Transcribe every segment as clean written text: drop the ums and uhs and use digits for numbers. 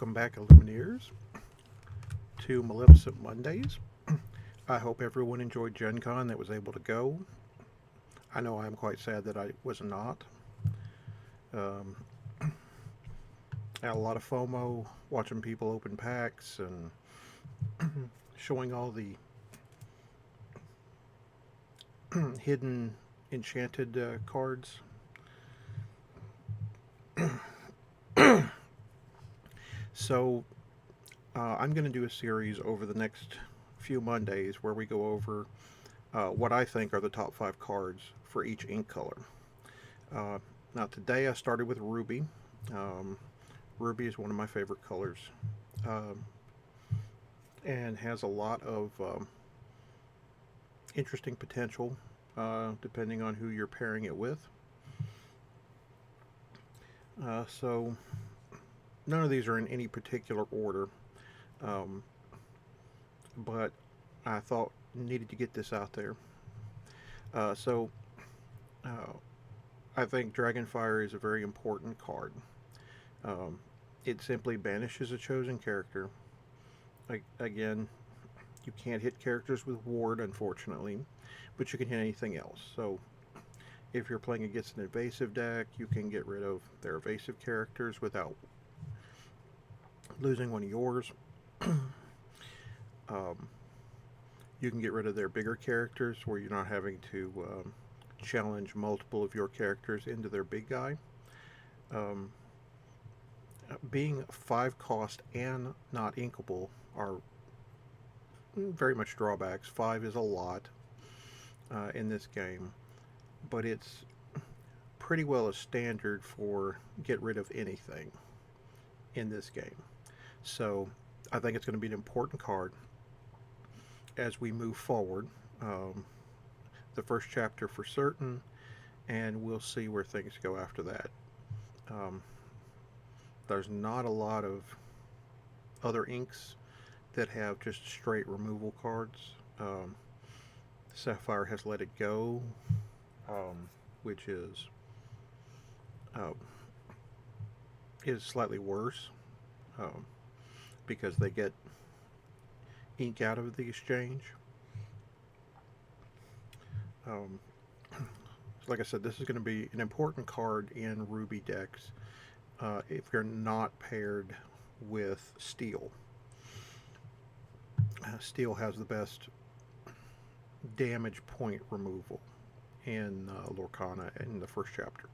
Welcome back, Illumineers, to Maleficent Mondays. I hope everyone enjoyed Gen Con that was able to go. I know I'm quite sad that I was not. Um, I had a lot of FOMO watching people open packs and showing all the hidden enchanted cards. So I'm going to do a series over the next few Mondays where we go over what I think are the top 5 cards for each ink color. Uh, Now, today I started with Ruby. Um, Ruby is one of my favorite colors um, and has a lot of interesting potential depending on who you're pairing it with. So, none of these are in any particular order, um, but I thought needed to get this out there. So, uh, I think Dragonfire is a very important card. Um, it simply banishes a chosen character. Again, you can't hit characters with Ward, unfortunately, but you can hit anything else. So, if you're playing against an evasive deck, you can get rid of their evasive characters without losing one of yours. um, you can get rid of their bigger characters where you're not having to challenge multiple of your characters into their big guy. Um, Being 5 cost and not inkable are very much drawbacks. 5 is a lot in this game, but it's pretty well a standard for get rid of anything in this game. So I think it's going to be an important card as we move forward. Um, the first chapter for certain, and we'll see where things go after that. Um, there's not a lot of other inks that have just straight removal cards. Um, Sapphire has Let It Go, um, which uh, is slightly worse um, because they get ink out of the exchange. Um, like I said, this is going to be an important card in Ruby decks if you're not paired with Steel. Steel has the best damage point removal in Lorcana in the first chapter.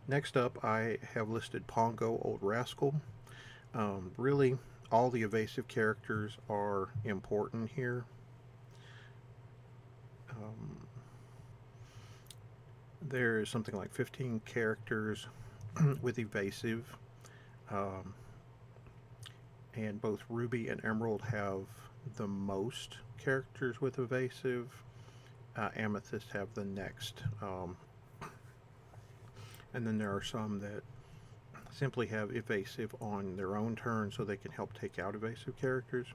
Next up, I have listed Pongo, Old Rascal. Really, all the evasive characters are important here. Um, there's something like 15 characters with evasive, um, and both Ruby and Emerald have the most characters with evasive. Amethyst have the next. And then there are some that simply have evasive on their own turn so they can help take out evasive characters.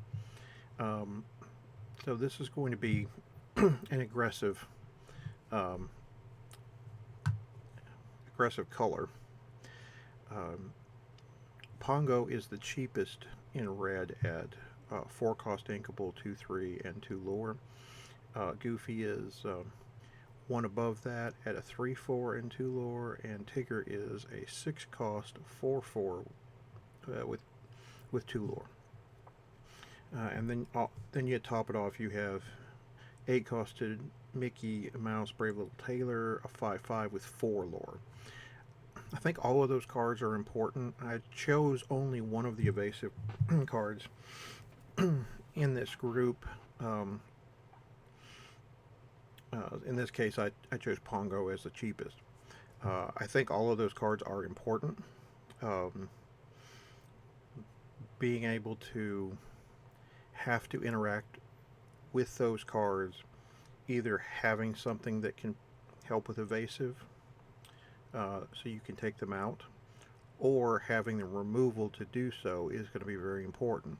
Um, so this is going to be an um, aggressive color. Um, Pongo is the cheapest in red at 4 cost inkable, 2/3, and 2 lore. Goofy is one above that at a 3/4 and 2 lore, and Tigger is a 6 cost 4/4 with 2 lore. And then you top it off. You have 8 costed Mickey Mouse Brave Little Tailor, a 5/5 with 4 lore. I think all of those cards are important. I chose only one of the evasive cards in this group. In this case, I chose Pongo as the cheapest. I think all of those cards are important. Um, Being able to have to interact with those cards, either having something that can help with evasive, so you can take them out, or having the removal to do so is going to be very important.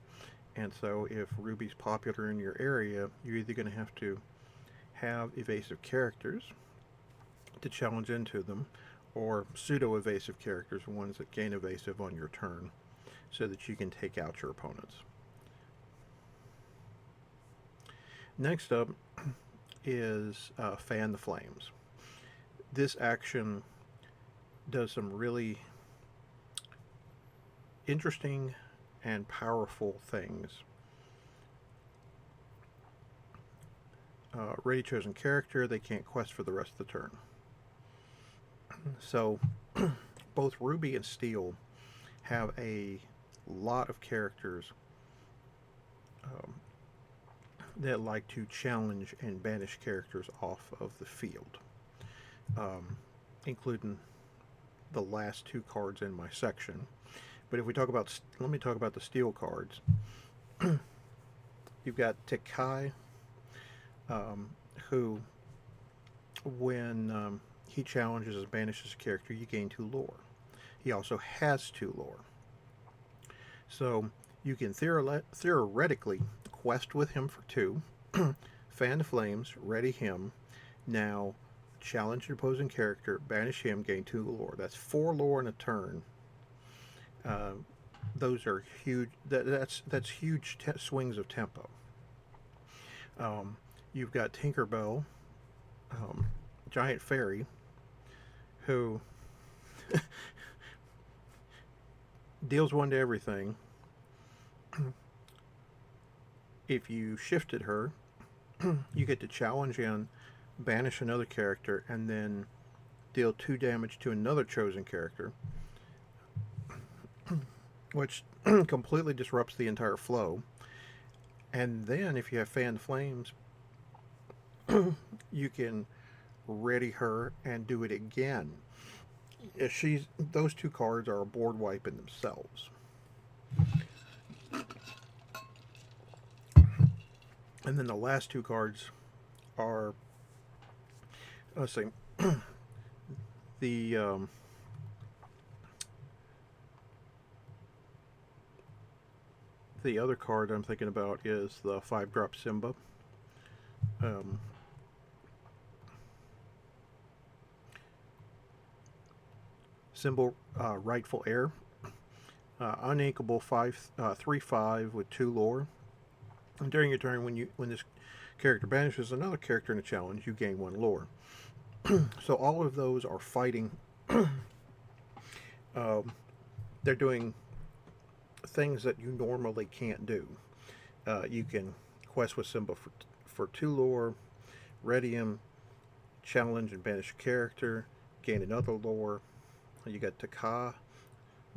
And so, if Ruby's popular in your area, you're either going to have evasive characters to challenge into them, or pseudo-evasive characters, ones that gain evasive on your turn, so that you can take out your opponents. Next up is Fan the Flames. This action does some really interesting and powerful things. Ready chosen character, they can't quest for the rest of the turn. So both Ruby and Steel have a lot of characters that like to challenge and banish characters off of the field, including the last two cards in my section. But if we talk about, let me talk about the Steel cards. You've got Tekai, who, when he challenges and banishes a character, you gain 2 lore. He also has 2 lore. So you can theoretically quest with him for 2, fan the flames, ready him, now challenge your opposing character, banish him, gain 2 lore. That's 4 lore in a turn. Those are huge. That's huge swings of tempo. You've got Tinkerbell, giant fairy, who deals 1 to everything. If you shifted her, you get to challenge in, banish another character, and then deal 2 damage to another chosen character, which completely disrupts the entire flow. And then if you have Fan the Flames, you can ready her and do it again. If those 2 cards are a board wipe in themselves. And then the last 2 cards are, let's see, the other card I'm thinking about is the 5-drop Simba. Symbol, rightful heir. Uninkable 3/5 with 2 lore. And during your turn, when this character banishes another character in a challenge, you gain 1 lore. So all of those are fighting. They're doing things that you normally can't do. You can quest with Simba for 2 lore, ready him, challenge and banish a character, gain another lore. You got Taka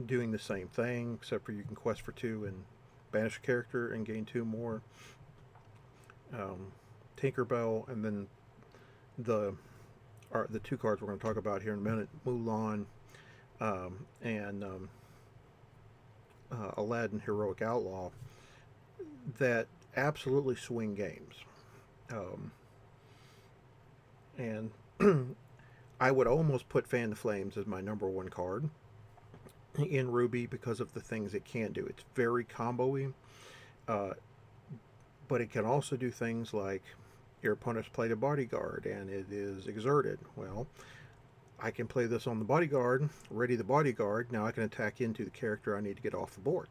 doing the same thing, except for you can quest for 2 and banish a character and gain 2 more. Tinkerbell, and then the 2 cards we're going to talk about here in a minute, Mulan and Aladdin Heroic Outlaw, that absolutely swing games. And I would almost put Fan the Flames as my number 1 card in Ruby because of the things it can do. It's very combo-y, but it can also do things like your opponent's played a bodyguard and it is exerted. Well, I can play this on the bodyguard, ready the bodyguard, now I can attack into the character I need to get off the board.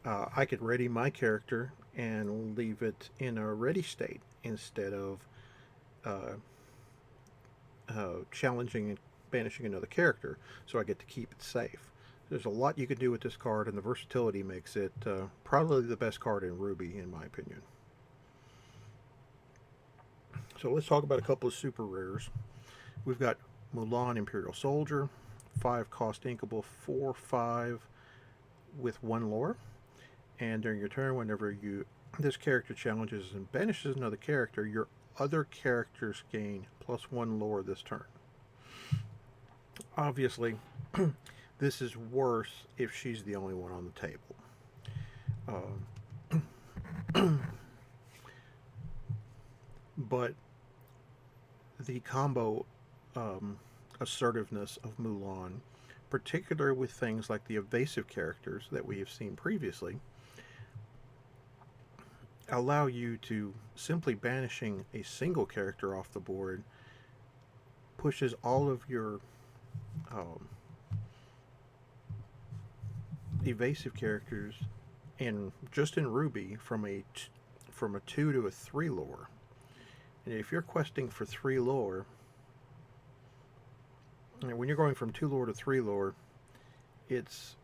I could ready my character and leave it in a ready state instead of challenging and banishing another character, so I get to keep it safe. There's a lot you can do with this card, and the versatility makes it probably the best card in Ruby, in my opinion. So let's talk about a couple of super rares. We've got Mulan Imperial Soldier, 5 cost inkable, 4/5 with 1 lore. And during your turn, whenever this character challenges and banishes another character, your other characters gain +1 lore this turn. Obviously, this is worse if she's the only one on the table. But the combo assertiveness of Mulan, particularly with things like the evasive characters that we have seen previously, allow you to simply banishing a single character off the board pushes all of your um, evasive characters in just in Ruby from a 2 to a 3 lore. And if you're questing for 3 lore, when you're going from 2 lore to 3 lore, it's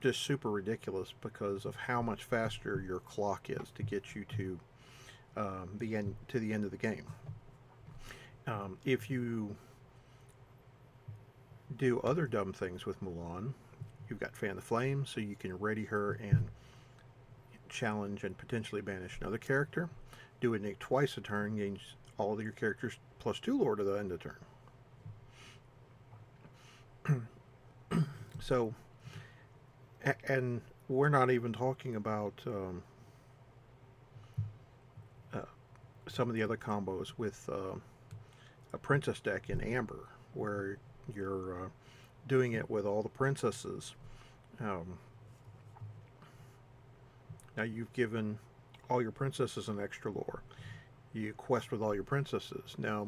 just super ridiculous because of how much faster your clock is to get you to the end of the game. If you do other dumb things with Mulan, you've got Fan the Flames, so you can ready her and challenge and potentially banish another character. Do a Nick twice a turn, gains all of your characters plus 2 lore to the end of the turn. So, and we're not even talking about uh, some of the other combos with a princess deck in Amber, where you're doing it with all the princesses. Um, Now you've given all your princesses an extra lore. You quest with all your princesses. Now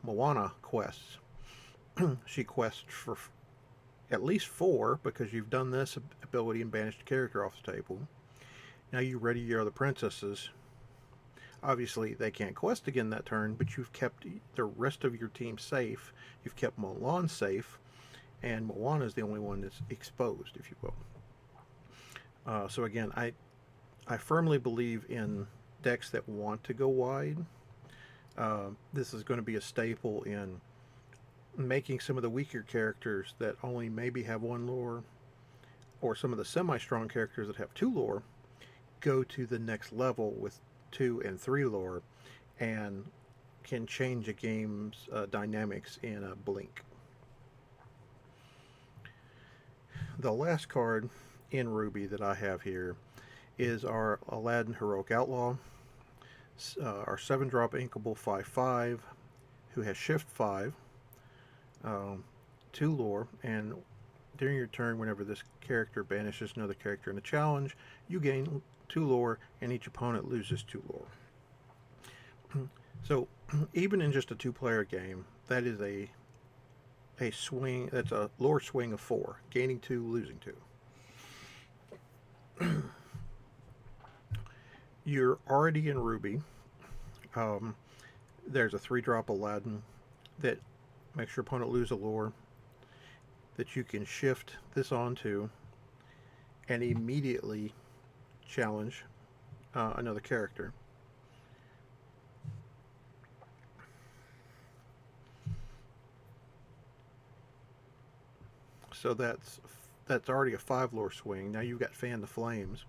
Moana quests. She quests for at least 4 because you've done this ability and banished a character off the table. Now you ready your other princesses. Obviously, they can't quest again that turn, but you've kept the rest of your team safe. You've kept Mulan safe, and Moana is the only one that's exposed, if you will. So again, I firmly believe in decks that want to go wide. This is going to be a staple in making some of the weaker characters that only maybe have 1 lore, or some of the semi-strong characters that have 2 lore, go to the next level with 2 and 3 lore and can change a game's dynamics in a blink. The last card in Ruby that I have here is our Aladdin Heroic Outlaw, our 7-drop inkable 5/5, who has Shift 5, 2 lore, and during your turn, whenever this character banishes another character in a challenge, you gain 2 lore, and each opponent loses 2 lore. So, even in just a 2-player game, that is a swing. That's a lore swing of 4, gaining 2, losing 2. You're already in Ruby. There's a 3-drop Aladdin that makes your opponent lose a lore that you can shift this onto and immediately challenge another character. So that's already a 5 lore swing. Now you've got Fan the Flames.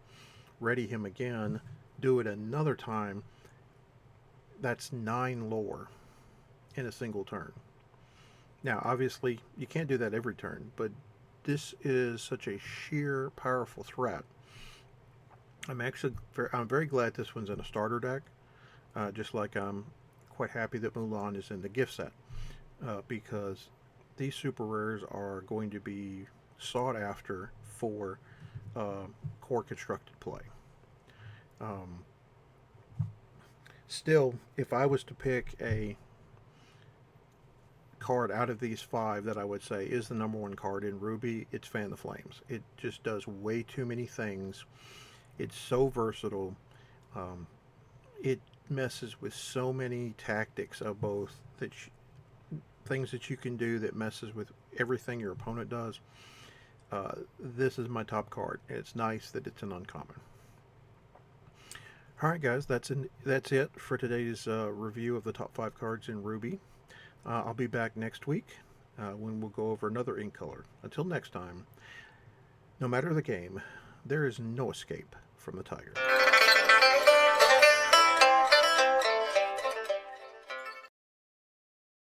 Ready him again. Do it another time. That's 9 lore in a single turn. Now, obviously, you can't do that every turn, but this is such a sheer powerful threat. I'm very glad this one's in a starter deck, just like I'm quite happy that Mulan is in the gift set, because these super rares are going to be sought after for core constructed play. Still, if I was to pick a card out of these 5 that I would say is the number 1 card in Ruby, it's Fan the Flames. It just does way too many things. It's so versatile. It messes with so many tactics of both things that you can do that messes with everything your opponent does. This is my top card. It's nice that it's an uncommon. All right, guys, that's it for today's review of the top 5 cards in Ruby. I'll be back next week when we'll go over another ink color. Until next time, no matter the game, there is no escape from the tiger.